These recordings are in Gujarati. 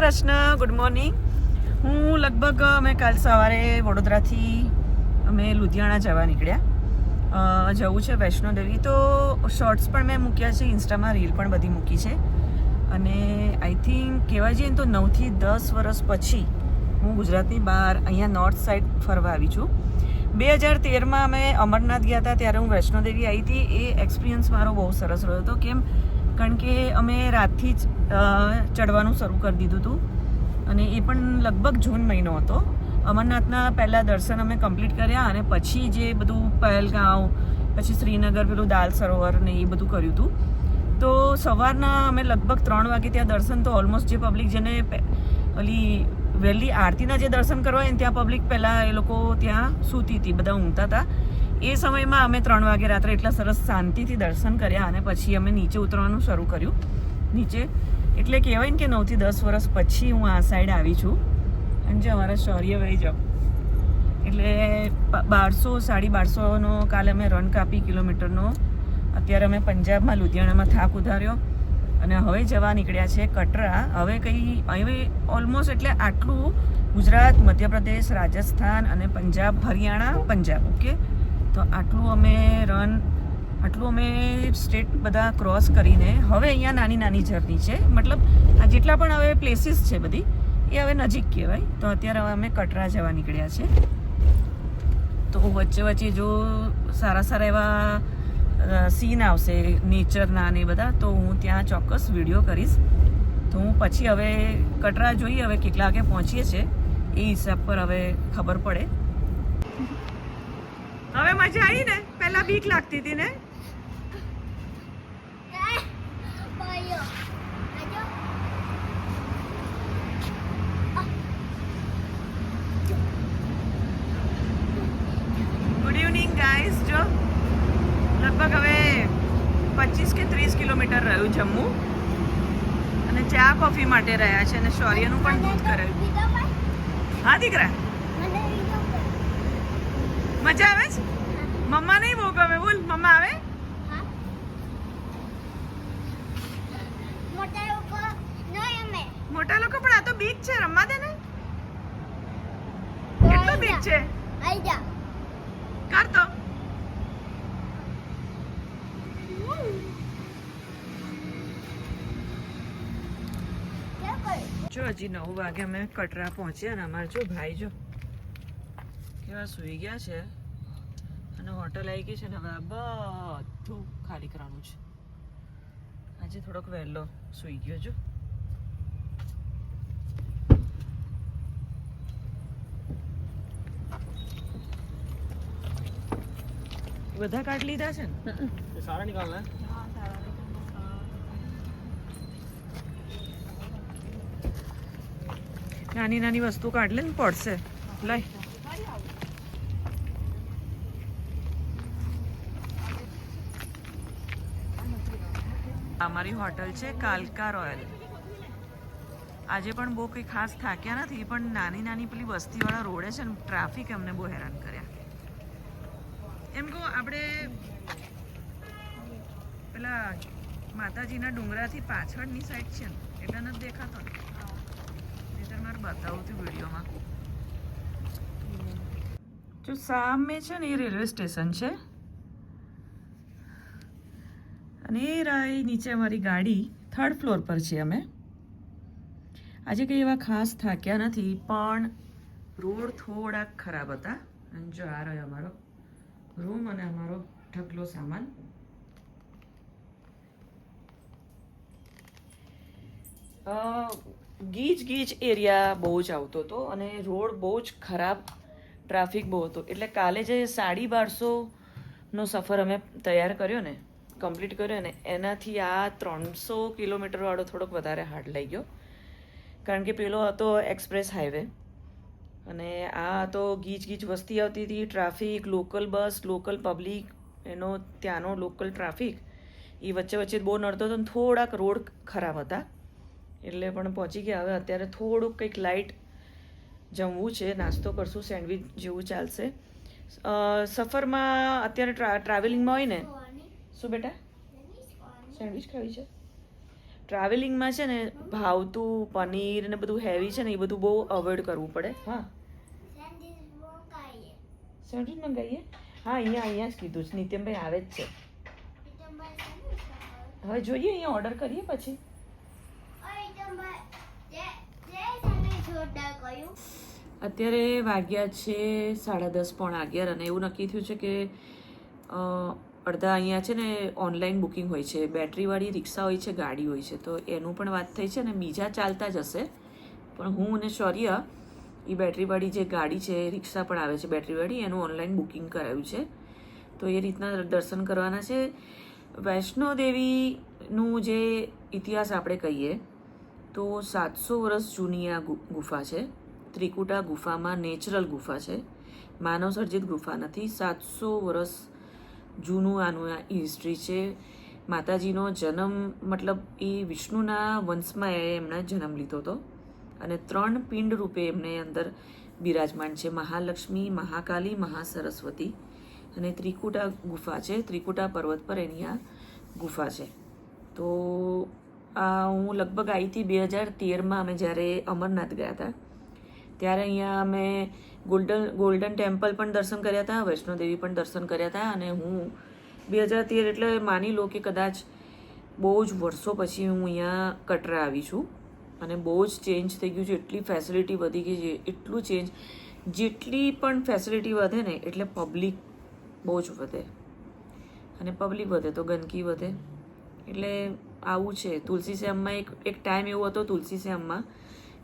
Krishna, good morning. હું લગભગ અમે કાલ સવારે વડોદરાથી અમે લુધિયાણા જવા નીકળ્યા. જવું છે વૈષ્ણોદેવી. તો શોર્ટ્સ પણ મેં મૂક્યા છે, ઇન્સ્ટામાં રીલ પણ બધી મૂકી છે. અને આઈ થિંક કહેવા જઈએ ને તો 9 થી 10 વર્ષ પછી હું ગુજરાતની બહાર અહીંયા નોર્થ સાઈડ ફરવા આવી છું. 2013માં અમે અમરનાથ ગયા હતા, ત્યારે હું વૈષ્ણોદેવી આવી હતી. એ એક્સપિરિયન્સ મારો બહુ સરસ રહ્યો હતો. કેમ? કારણ કે અમે રાતથી જ ચડવાનું શરૂ કરી દીધું હતું, અને એ પણ લગભગ જૂન મહિનો હતો. અમરનાથના પહેલાં દર્શન અમે કમ્પ્લીટ કર્યા, અને પછી જે બધું પહેલગાંવ, પછી શ્રીનગર, પેલું દાલ સરોવર ને એ બધું કર્યું હતું. તો સવારના અમે લગભગ 3 વાગે ત્યાં દર્શન, તો ઓલમોસ્ટ જે પબ્લિક જેને ઓલી વહેલી આરતીના જે દર્શન કરવા હોય ને ત્યાં પબ્લિક પહેલાં એ લોકો ત્યાં સૂતી હતી, બધા ઊંઘતા હતા. એ સમયમાં અમે 3 વાગે રાત્રે એટલા સરસ શાંતિથી દર્શન કર્યા, અને પછી અમે નીચે ઉતરવાનું શરૂ કર્યું. નીચે એટલે કહેવાય ને કે 9 થી 10 વર્ષ પછી હું આ સાઈડ આવી છું. અને જે અમારા શૌર્યભાઈ જાઓ એટલે 1200-1250નો કાલે અમે રન કાપી કિલોમીટરનો. અત્યારે અમે પંજાબમાં લુધિયાણામાં થાક ઉધાર્યો, અને હવે જવા નીકળ્યા છે કટરા. હવે ઓલમોસ્ટ એટલે આટલું ગુજરાત, મધ્યપ્રદેશ, રાજસ્થાન અને પંજાબ, હરિયાણા, પંજાબ. ઓકે, તો આટલું અમે સ્ટેટ બધા ક્રોસ કરીને હવે અહીંયા નાની નાની જર્ની છે. મતલબ આ જેટલા પણ હવે પ્લેસીસ છે બધી એ હવે નજીક કહેવાય. તો અત્યારે હવે અમે કટરા જવા નીકળ્યા છે. તો વચ્ચે વચ્ચે જો સારા સારા એવા સીન આવશે નેચરના ને બધા, તો હું ત્યાં ચોક્કસ વિડીયો કરીશ. તો હું પછી હવે કટરા જોઈએ હવે કેટલા વાગે પહોંચીએ છીએ, એ હિસાબ પર હવે ખબર પડે. હવે મજા આવી ને? પહેલા બીક લાગતી હતી ને? Good evening guys. જો લગભગ હવે 25 કે 30 કિલોમીટર રહ્યું જમ્મુ, અને ચા કોફી માટે રહ્યા છે, અને શૌર્યનું પણ દૂધ કરાયું. હા દીકરા, મજા આવે છે? મમ્મા નહીં બહુ ગમે. બોલ, મમ્મા આવે? મોટા લોકો પણ આ તો બીચ છે, રમવા દે ને. કેટલો બીચ છે? કર તો. જો હજી 9 વાગે અમે કટરા પહોંચ્યા, અને અમારે જો ભાઈ જો કેવા સૂઈ ગયા છે, અને હોટલ આવી ગઈ છે, ને હવે બધું ખાલી કરવાનું છે. આજે થોડોક વહેલો સૂઈ ગયો. જો બધા કાઢ લીધા છે ને? સારા નિકાલના. નાની નાની વસ્તુ કાઢ લે ને, પડશે. લાય. અમારી હોટલ છે કાલકા રોયલ. આજે પણ બહુ કંઈ ખાસ થાક્યા નથી, પણ નાની નાની પેલી વસ્તીવાળા રોડે છે ને, ટ્રાફિક અમને બહુ હેરાન કર્યા. એમ કહો, આપણે પેલા માતાજીના ડુંગરાથી પાછળની સાઈડ છે ને, એટલે નથી દેખાતો ને? નહીંતર મારે બતાવું હતું વિડીયોમાં. જો સામે છે ને, એ રેલવે સ્ટેશન છે, અને એ રાઈ નીચે અમારી ગાડી 3rd ફ્લોર પર છે. અમે આજે કંઈ એવા ખાસ થાક્યા નથી, પણ રોડ થોડાક ખરાબ હતા. અને જો આ રહ્યો અમારો રૂમ અને અમારો ઢગલો સામાન. ગીચ એરિયા બહુ જ આવતો હતો, અને રોડ બહુ જ ખરાબ, ટ્રાફિક બહુ હતો. એટલે કાલે જે 1250નો સફર અમે તૈયાર કર્યો ને, કમ્પ્લીટ કર્યો ને, એનાથી આ 300 કિલોમીટરવાળો થોડોક વધારે હાર્ડ લઈ ગયો. કારણ કે પેલો હતો એક્સપ્રેસ હાઈવે, અને આ તો ગીચ વસ્તી આવતી હતી, traffic, local bus, local public, એનો ત્યાંનો લોકલ ટ્રાફિક, એ વચ્ચે બહુ નડતો હતો. થોડાક રોડ ખરાબ હતા, એટલે પણ પહોંચી ગયા. હવે અત્યારે થોડુંક કંઈક લાઇટ જમવું છે, નાસ્તો કરશું, સેન્ડવિચ જેવું ચાલશે. સફરમાં અત્યારે ટ્રાવેલિંગમાં હોય ને. શું બેટા? સેન્ડવિચ ખાવી છે? ટ્રાવેલિંગમાં છે ને ભાવતું પનીર ને બધું હેવી છે ને એ બધું બહુ અવોઇડ કરવું પડે. હા સેન્ડવિચ મંગાવીએ. હા અહીંયા જ કીધું છે. નિત્યમભાઈ આવે જ છે. હવે જોઈએ અહીંયા ઓર્ડર કરીએ પછી. અત્યારે વાગ્યા છે 10:30 પોણા 11 અને એવું નક્કી થયું છે કે અડધા અહીંયા છે ને ઓનલાઈન બુકિંગ હોય છે, બેટરીવાળી રિક્ષા હોય છે, ગાડી હોય છે, તો એનું પણ વાત થઈ છે. અને બીજા ચાલતા જ હશે, પણ હું અને શૌર્ય એ બેટરીવાળી જે ગાડી છે, રિક્ષા પણ આવે છે બેટરીવાળી, એનું ઓનલાઈન બુકિંગ કરાવ્યું છે. તો એ રીતના દર્શન કરવાના છે. વૈષ્ણોદેવીનું જે ઇતિહાસ આપણે કહીએ તો 700 વર્ષ જૂની આ ગુફા છે. ત્રિકુટા ગુફામાં નેચરલ ગુફા છે, માનવ સર્જિત ગુફા નથી. 700 વર્ષ જૂનું આનું આ હિસ્ટ્રી છે. માતાજીનો જન્મ મતલબ એ વિષ્ણુના વંશમાં એમણે જન્મ લીધો હતો અને 3 પિંડ રૂપે એમને અંદર બિરાજમાન છે: મહાલક્ષ્મી, મહાકાલી, મહાસરસ્વતી. અને ત્રિકુટા ગુફા છે, ત્રિકુટા પર્વત પર એની આ ગુફા છે. તો આ હું લગભગ આવી હતી 2013માં અમે જ્યારે અમરનાથ ગયા હતા ત્યારે અહીંયા અમે ગોલ્ડન ટેમ્પલ પણ દર્શન કર્યા હતા, વૈષ્ણોદેવી પણ દર્શન કર્યા હતા. અને હું 2013 એટલે માની લો કે કદાચ બહુ જ વર્ષો પછી હું અહીંયા કટરા આવી છું અને બહુ જ ચેન્જ થઈ ગયું છે. એટલી ફેસિલિટી વધી ગઈ છે, એટલું ચેન્જ. જેટલી પણ ફેસિલિટી વધે ને એટલે પબ્લિક બહુ જ વધે, અને પબ્લિક વધે તો ગંદકી વધે. એટલે આવું છે. તુલસી શ્યામમાં એક ટાઈમ એવો હતો તુલસી શ્યામમાં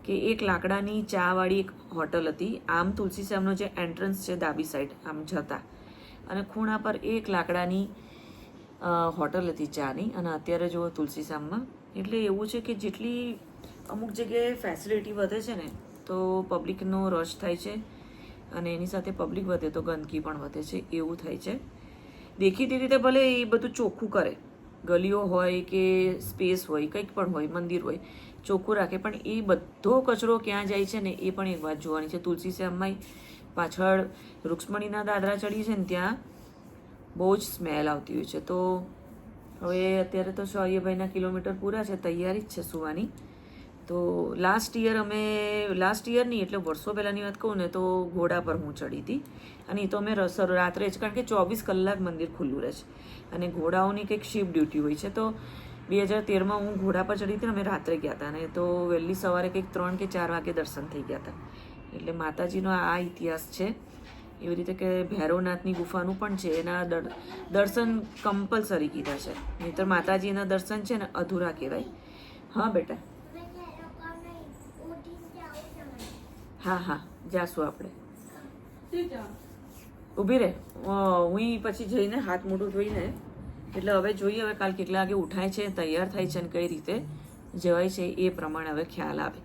કે એક લાકડાની ચાવાળી એક હોટલ હતી. આમ તુલસી શ્યામનો જે એન્ટ્રન્સ છે ડાબી સાઈડ આમ જતા, અને ખૂણા પર એક લાકડાની હોટલ હતી ચાની. અને અત્યારે જુઓ તુલસી શ્યામમાં. એટલે એવું છે કે જેટલી અમુક જગ્યાએ ફેસિલિટી વધે છે ને તો પબ્લિકનો રશ થાય છે, અને એની સાથે પબ્લિક વધે તો ગંદકી પણ વધે છે. એવું થાય છે. દેખીતી રીતે ભલે એ બધું ચોખ્ખું કરે, ગલીઓ હોય કે સ્પેસ હોય, કંઈક પણ હોય, મંદિર હોય, ચોખ્ખું રાખે, પણ એ બધો કચરો ક્યાં જાય છે ને એ પણ એક વાત જોવાની છે. તુલસી શ્યામમાં પાછળ રૂક્ષ્મણીના દાદરા ચડી છે ને ત્યાં બહુ જ સ્મેલ આવતી હોય છે. તો હવે અત્યારે તો શૌર્યભાઈના કિલોમીટર પૂરા છે, તૈયારી જ છે સુવાની. તો લાસ્ટ યર નહીં એટલે વર્ષો પહેલાંની વાત કહું ને તો ઘોડા પર હું ચડી હતી. અને એ તો અમે રાત્રે જ, કારણ કે 24 કલાક મંદિર ખુલ્લું રહે છે અને ઘોડાઓની કંઈક શિફ્ટ ડ્યુટી હોય છે. તો 2013માં હું ઘોડા પર ચડી હતી ને અમે રાત્રે ગયા હતા, અને તો વહેલી સવારે કંઈક 3 કે 4 વાગે દર્શન થઈ ગયા હતા. એટલે માતાજીનો આ ઇતિહાસ છે. એવી રીતે કે ભૈરવનાથની ગુફાનું પણ છે, એના દર્શન કમ્પલસરી કીધા છે, નહીંતર માતાજીના દર્શન છે ને અધૂરા કહેવાય. હા બેટા, હા જાશું આપણે. ઊભી રહે, હું પછી જઈને હાથ મોઢું ધોઈને, એટલે હવે જોઈએ હવે કાલ કેટલા વાગે ઉઠાય છે, તૈયાર થાય છે અને કઈ રીતે જવાય છે એ પ્રમાણે હવે ખ્યાલ આવે.